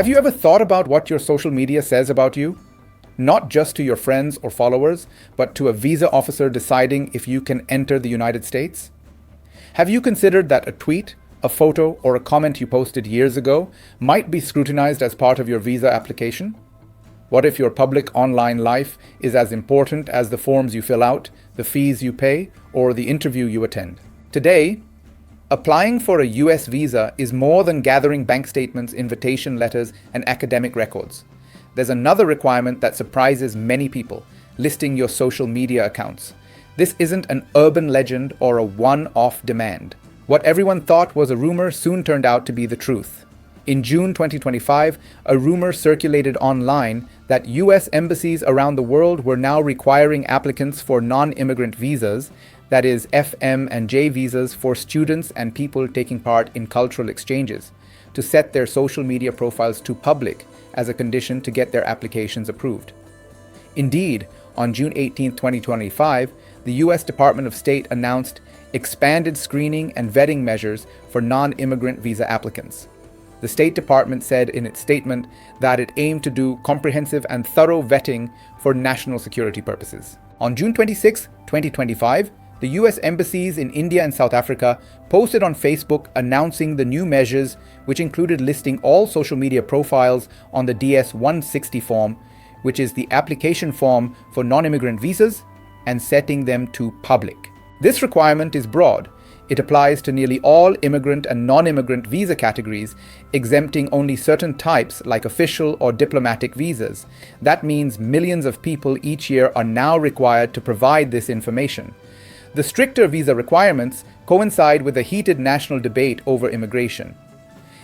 Have you ever thought about what your social media says about you? Not just to your friends or followers, but to a visa officer deciding if you can enter the United States? Have you considered that a tweet, a photo, or a comment you posted years ago might be scrutinized as part of your visa application? What if your public online life is as important as the forms you fill out, the fees you pay, or the interview you attend? Today, applying for a US visa is more than gathering bank statements, invitation letters, and academic records. There's another requirement that surprises many people: listing your social media accounts. This isn't an urban legend or a one-off demand. What everyone thought was a rumor soon turned out to be the truth. In June 2025, a rumor circulated online that US embassies around the world were now requiring applicants for non-immigrant visas, that is FM and J visas for students and people taking part in cultural exchanges, to set their social media profiles to public as a condition to get their applications approved. Indeed, on June 18, 2025, the US Department of State announced expanded screening and vetting measures for non-immigrant visa applicants. The State Department said in its statement that it aimed to do comprehensive and thorough vetting for national security purposes. On June 26, 2025, the US embassies in India and South Africa posted on Facebook announcing the new measures, which included listing all social media profiles on the DS-160 form, which is the application form for non-immigrant visas, and setting them to public. This requirement is broad. It applies to nearly all immigrant and non-immigrant visa categories, exempting only certain types like official or diplomatic visas. That means millions of people each year are now required to provide this information. The stricter visa requirements coincide with a heated national debate over immigration.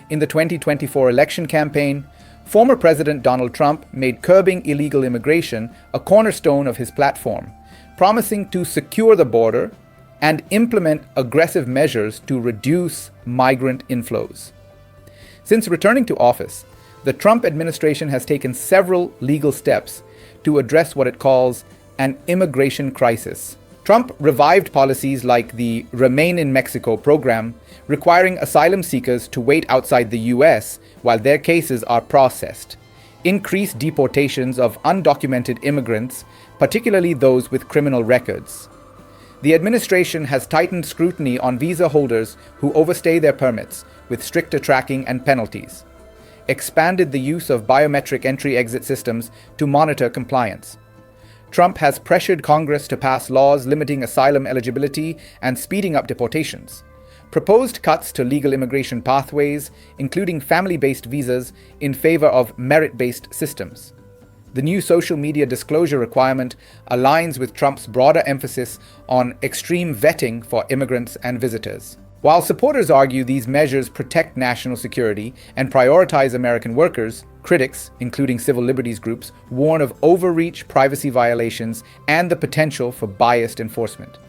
In the 2024 election campaign, former President Donald Trump made curbing illegal immigration a cornerstone of his platform, promising to secure the border and implement aggressive measures to reduce migrant inflows. Since returning to office, the Trump administration has taken several legal steps to address what it calls an immigration crisis. Trump revived policies like the Remain in Mexico program, requiring asylum seekers to wait outside the US while their cases are processed, increased deportations of undocumented immigrants, particularly those with criminal records. The administration has tightened scrutiny on visa holders who overstay their permits, with stricter tracking and penalties, expanded the use of biometric entry-exit systems to monitor compliance. Trump has pressured Congress to pass laws limiting asylum eligibility and speeding up deportations, proposed cuts to legal immigration pathways, including family-based visas, in favor of merit-based systems. The new social media disclosure requirement aligns with Trump's broader emphasis on extreme vetting for immigrants and visitors. While supporters argue these measures protect national security and prioritize American workers, critics, including civil liberties groups, warn of overreach, privacy violations, and the potential for biased enforcement.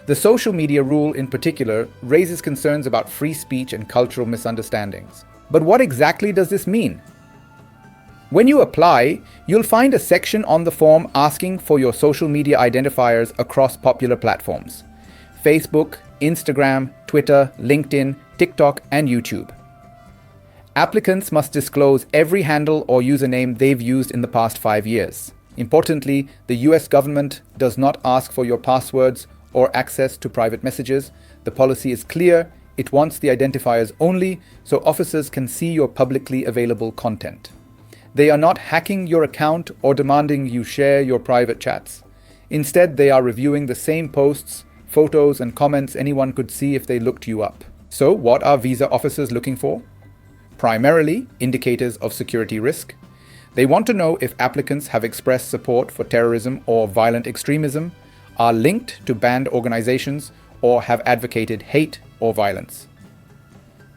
The social media rule in particular raises concerns about free speech and cultural misunderstandings. But what exactly does this mean? When you apply, you'll find a section on the form asking for your social media identifiers across popular platforms: Facebook, Instagram, Twitter, LinkedIn, TikTok, and YouTube. Applicants must disclose every handle or username they've used in the past 5 years. Importantly, the US government does not ask for your passwords or access to private messages. The policy is clear. It wants the identifiers only, so officers can see your publicly available content. They are not hacking your account or demanding you share your private chats. Instead, they are reviewing the same posts, photos, and comments anyone could see if they looked you up. So, what are visa officers looking for? Primarily, indicators of security risk. They want to know if applicants have expressed support for terrorism or violent extremism, are linked to banned organizations, or have advocated hate or violence.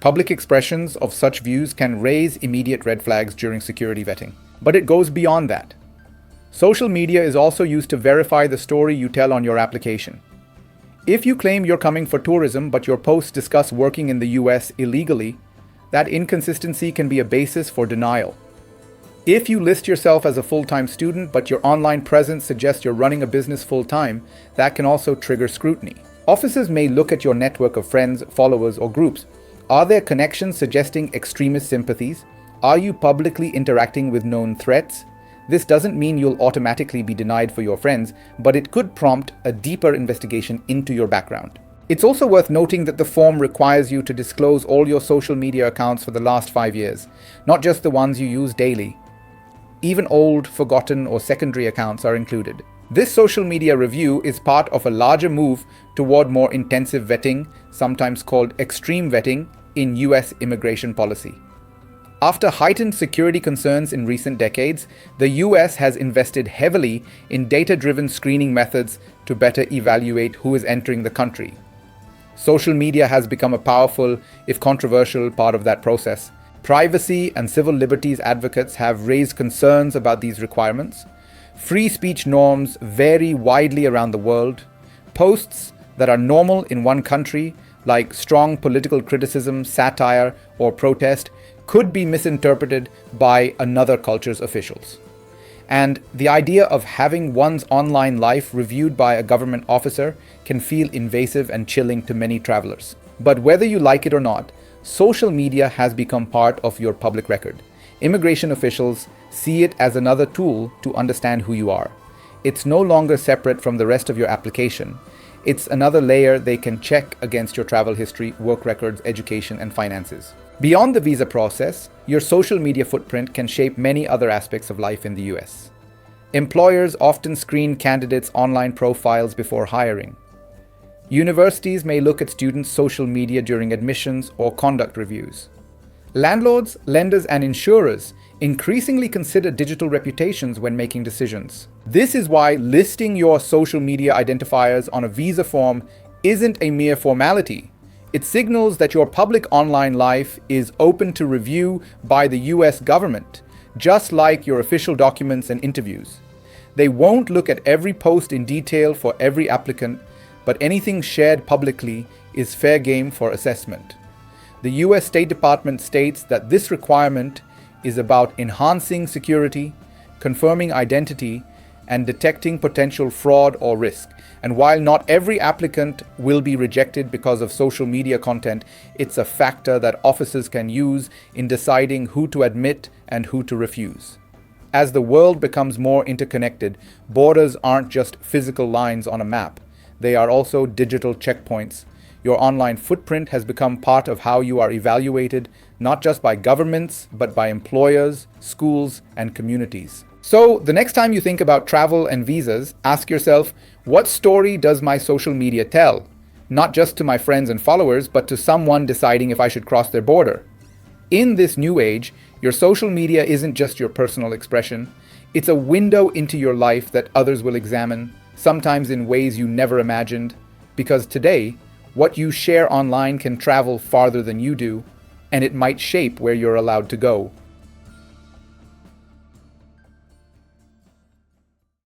Public expressions of such views can raise immediate red flags during security vetting. But it goes beyond that. Social media is also used to verify the story you tell on your application. If you claim you're coming for tourism but your posts discuss working in the US illegally, that inconsistency can be a basis for denial. If you list yourself as a full-time student but your online presence suggests you're running a business full-time, that can also trigger scrutiny. Officers may look at your network of friends, followers, or groups. Are there connections suggesting extremist sympathies? Are you publicly interacting with known threats? This doesn't mean you'll automatically be denied for your friends, but it could prompt a deeper investigation into your background. It's also worth noting that the form requires you to disclose all your social media accounts for the last 5 years, not just the ones you use daily. Even old, forgotten, or secondary accounts are included. This social media review is part of a larger move toward more intensive vetting, sometimes called extreme vetting, in US immigration policy. After heightened security concerns in recent decades, the US has invested heavily in data-driven screening methods to better evaluate who is entering the country. Social media has become a powerful, if controversial, part of that process. Privacy and civil liberties advocates have raised concerns about these requirements. Free speech norms vary widely around the world. Posts that are normal in one country, like strong political criticism, satire, or protest, could be misinterpreted by another culture's officials. And the idea of having one's online life reviewed by a government officer can feel invasive and chilling to many travelers. But whether you like it or not, social media has become part of your public record. Immigration officials see it as another tool to understand who you are. It's no longer separate from the rest of your application. It's another layer they can check against your travel history, work records, education, and finances. Beyond the visa process, your social media footprint can shape many other aspects of life in the US. Employers often screen candidates' online profiles before hiring. Universities may look at students' social media during admissions or conduct reviews. Landlords, lenders, and insurers increasingly consider digital reputations when making decisions. This is why listing your social media identifiers on a visa form isn't a mere formality. It signals that your public online life is open to review by the US government, just like your official documents and interviews. They won't look at every post in detail for every applicant, but anything shared publicly is fair game for assessment. The US State Department states that this requirement is about enhancing security, confirming identity, and detecting potential fraud or risk. And while not every applicant will be rejected because of social media content, it's a factor that officers can use in deciding who to admit and who to refuse. As the world becomes more interconnected, borders aren't just physical lines on a map. They are also digital checkpoints. Your online footprint has become part of how you are evaluated, not just by governments, but by employers, schools, and communities. So, the next time you think about travel and visas, ask yourself, what story does my social media tell? Not just to my friends and followers, but to someone deciding if I should cross their border. In this new age, your social media isn't just your personal expression. It's a window into your life that others will examine, sometimes in ways you never imagined. Because today, what you share online can travel farther than you do, and it might shape where you're allowed to go.